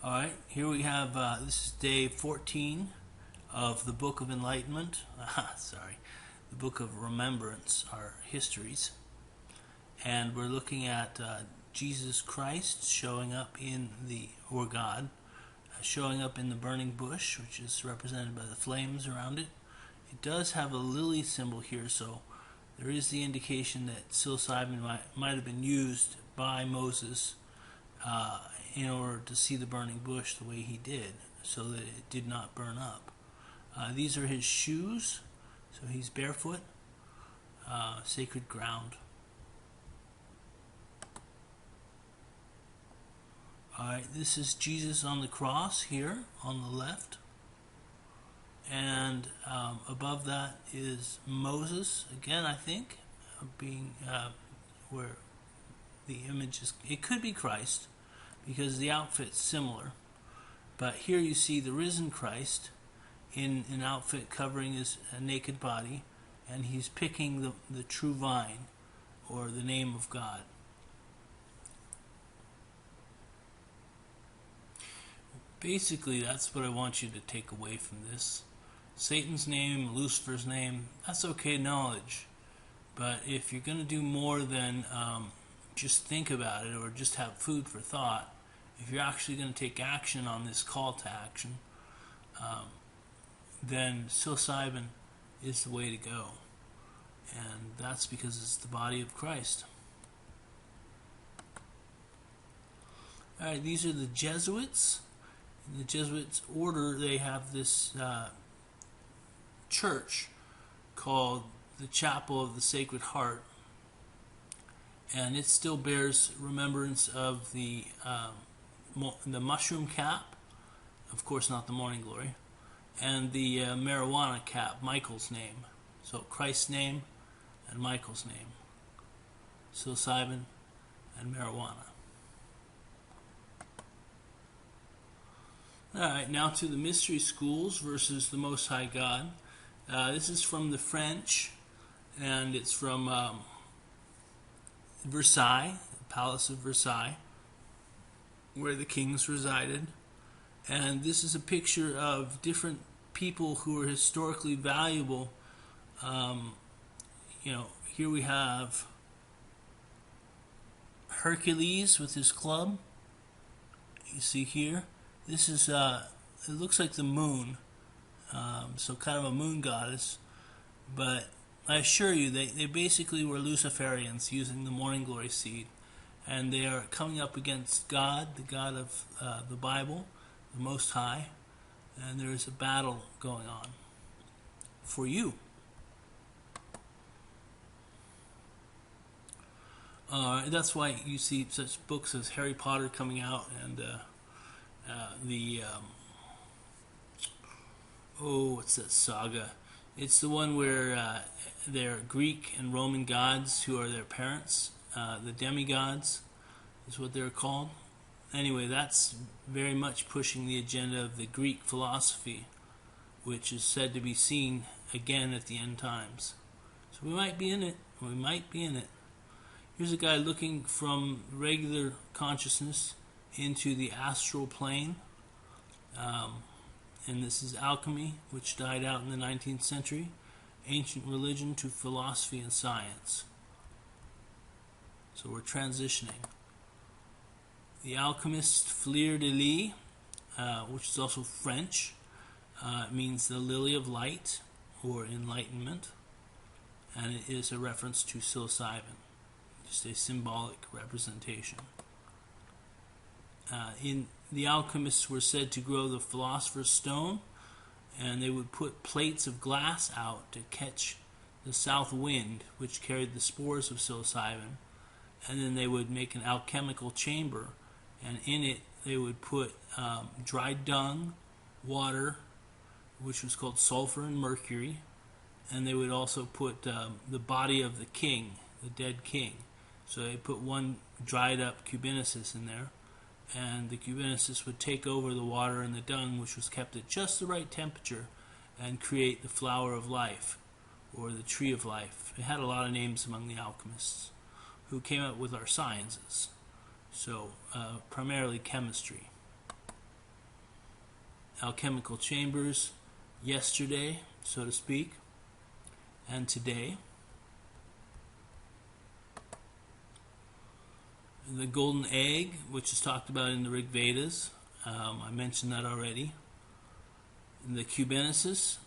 Alright, here we have, this is day 14 of the Book of Enlightenment. The Book of Remembrance, our histories. And we're looking at Jesus Christ showing up or God, showing up in the burning bush, which is represented by the flames around it. It does have a lily symbol here, so there is the indication that psilocybin might have been used by Moses in order to see the burning bush the way he did, so that it did not burn up. These are his shoes, so he's barefoot, sacred ground. Alright, this is Jesus on the cross here on the left, and above that is Moses, again I think, being where the image is, it could be Christ, because the outfit's similar, but here you see the risen Christ in an outfit covering his naked body, and he's picking the true vine, or the name of God. Basically, that's what I want you to take away from this. Satan's name, Lucifer's name, that's okay knowledge, but if you're going to do more than just think about it or just have food for thought, if you're actually going to take action on this call to action, then psilocybin is the way to go. And that's because it's the body of Christ. Alright, these are the Jesuits. In the Jesuits order, they have this church called the Chapel of the Sacred Heart, and it still bears remembrance of the mushroom cap, of course not the morning glory, and the marijuana cap, Michael's name. So Christ's name and Michael's name, psilocybin and marijuana. Alright, now to the mystery schools versus the Most High God. This is from the French, and it's from Versailles, the Palace of Versailles, where the kings resided. And this is a picture of different people who are historically valuable. Here we have Hercules with his club. You see here. This is, it looks like the moon, so kind of a moon goddess, but I assure you they basically were Luciferians using the morning glory seed, and they are coming up against God, the God of the Bible, the Most High, and there is a battle going on for you. That's why you see such books as Harry Potter coming out, and what's that saga? It's the one where they're Greek and Roman gods who are their parents. The demigods is what they're called. Anyway, that's very much pushing the agenda of the Greek philosophy, which is said to be seen again at the end times. So we might be in it. We might be in it. Here's a guy looking from regular consciousness into the astral plane, and this is Alchemy, which died out in the 19th century, ancient religion to philosophy and science. So we're transitioning. The alchemist Fleur de Lis, which is also French, means the lily of light or enlightenment, and it is a reference to psilocybin, just a symbolic representation. The alchemists were said to grow the philosopher's stone, and they would put plates of glass out to catch the south wind, which carried the spores of psilocybin, and then they would make an alchemical chamber, and in it they would put dried dung, water, which was called sulfur and mercury, and they would also put the body of the king, the dead king. So they put one dried up cubinicus in there, and the cubinicus would take over the water and the dung, which was kept at just the right temperature, and create the flower of life, or the tree of life. It had a lot of names among the alchemists who came up with our sciences. So primarily chemistry. alchemical chambers yesterday, so to speak, and today. The golden egg, which is talked about in the Rig Vedas, I mentioned that already. And the cubenesis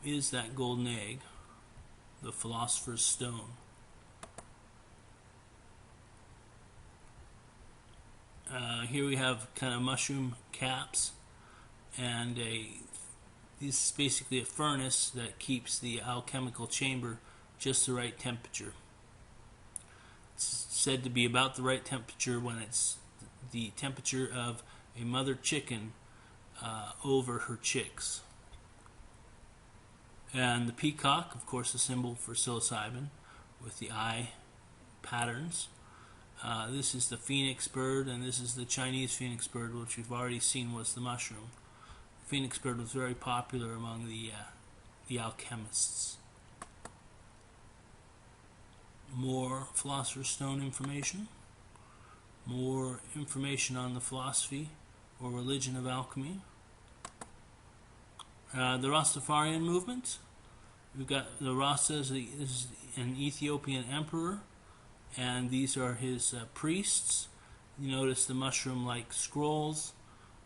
is that golden egg, the Philosopher's Stone. Here we have kind of mushroom caps, and this is basically a furnace that keeps the alchemical chamber just the right temperature. It's said to be about the right temperature when it's the temperature of a mother chicken over her chicks. And the peacock, of course, a symbol for psilocybin with the eye patterns. This is the phoenix bird, and this is the Chinese phoenix bird, which we've already seen was the mushroom. The phoenix bird was very popular among the alchemists. More Philosopher's Stone information. More information on the philosophy or religion of alchemy. The Rastafarian movement. We've got the Rasta is an Ethiopian emperor, and these are his priests. You notice the mushroom-like scrolls,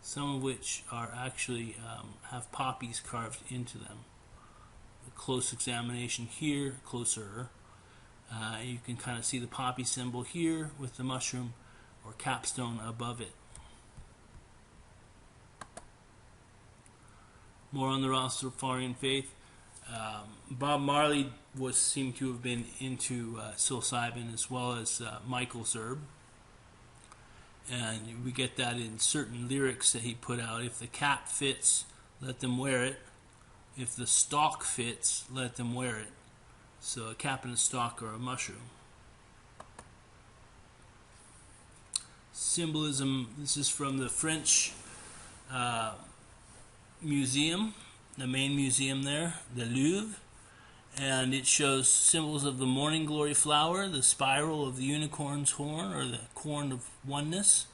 some of which are actually have poppies carved into them. A close examination here, closer. You can kind of see the poppy symbol here with the mushroom or capstone above it. More on the Rastafarian faith. Bob Marley seemed to have been into psilocybin as well as Michael's herb. And we get that in certain lyrics that he put out. If the cap fits, let them wear it. If the stalk fits, let them wear it. So a cap and a stalk are a mushroom. Symbolism, this is from the French museum, the main museum there, the Louvre, and it shows symbols of the morning glory flower, the spiral of the unicorn's horn, or the corn of oneness,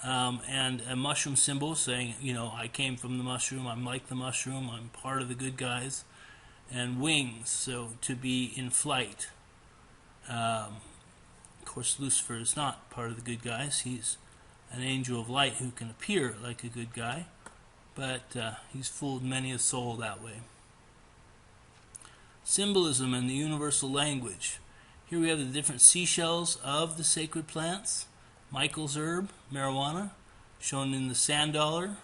and a mushroom symbol saying, I came from the mushroom, I'm like the mushroom, I'm part of the good guys, and wings, so to be in flight. Of course, Lucifer is not part of the good guys. He's an angel of light who can appear like a good guy, but he's fooled many a soul that way. Symbolism and the universal language. Here we have the different seashells of the sacred plants. Michael's herb, marijuana, shown in the sand dollar.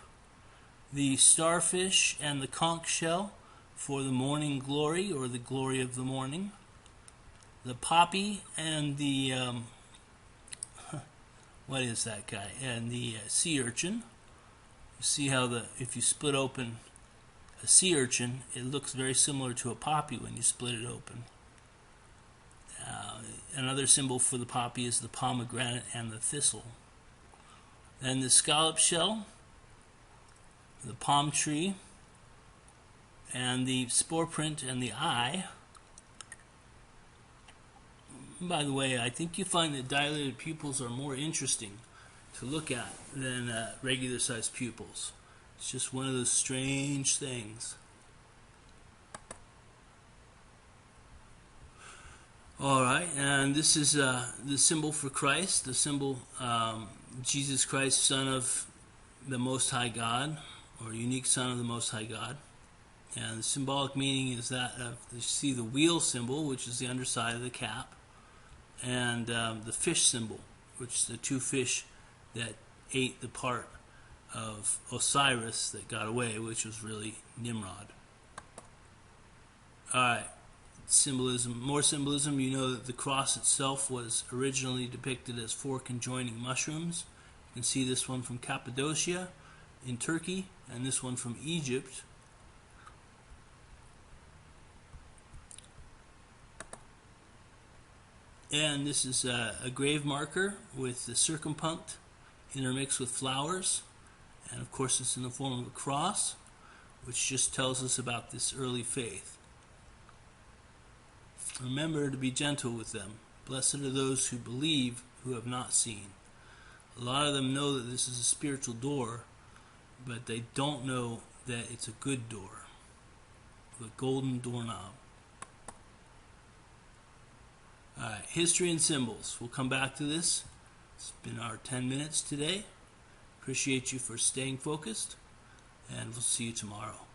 The starfish and the conch shell for the morning glory, or the glory of the morning. The poppy and the what is that guy? And the sea urchin. You see how if you split open a sea urchin, it looks very similar to a poppy when you split it open. Another symbol for the poppy is the pomegranate and the thistle. Then the scallop shell, the palm tree, and the spore print and the eye. By the way, I think you find that dilated pupils are more interesting to look at than regular sized pupils. It's just one of those strange things. Alright, and this is the symbol for Christ, the symbol Jesus Christ, Son of the Most High God, or unique Son of the Most High God. And the symbolic meaning is that you see the wheel symbol, which is the underside of the cap, and the fish symbol, which is the two fish that ate the part of Osiris that got away, which was really Nimrod. Alright, symbolism, more symbolism. You know that the cross itself was originally depicted as four conjoining mushrooms. You can see this one from Cappadocia in Turkey, and this one from Egypt. And this is a grave marker with the circumpunct intermixed with flowers. And of course it's in the form of a cross, which just tells us about this early faith. Remember to be gentle with them. Blessed are those who believe, who have not seen. A lot of them know that this is a spiritual door, but they don't know that it's a good door, the golden doorknob. Alright, history and symbols. We'll come back to this. It's been our 10 minutes today. Appreciate you for staying focused, and we'll see you tomorrow.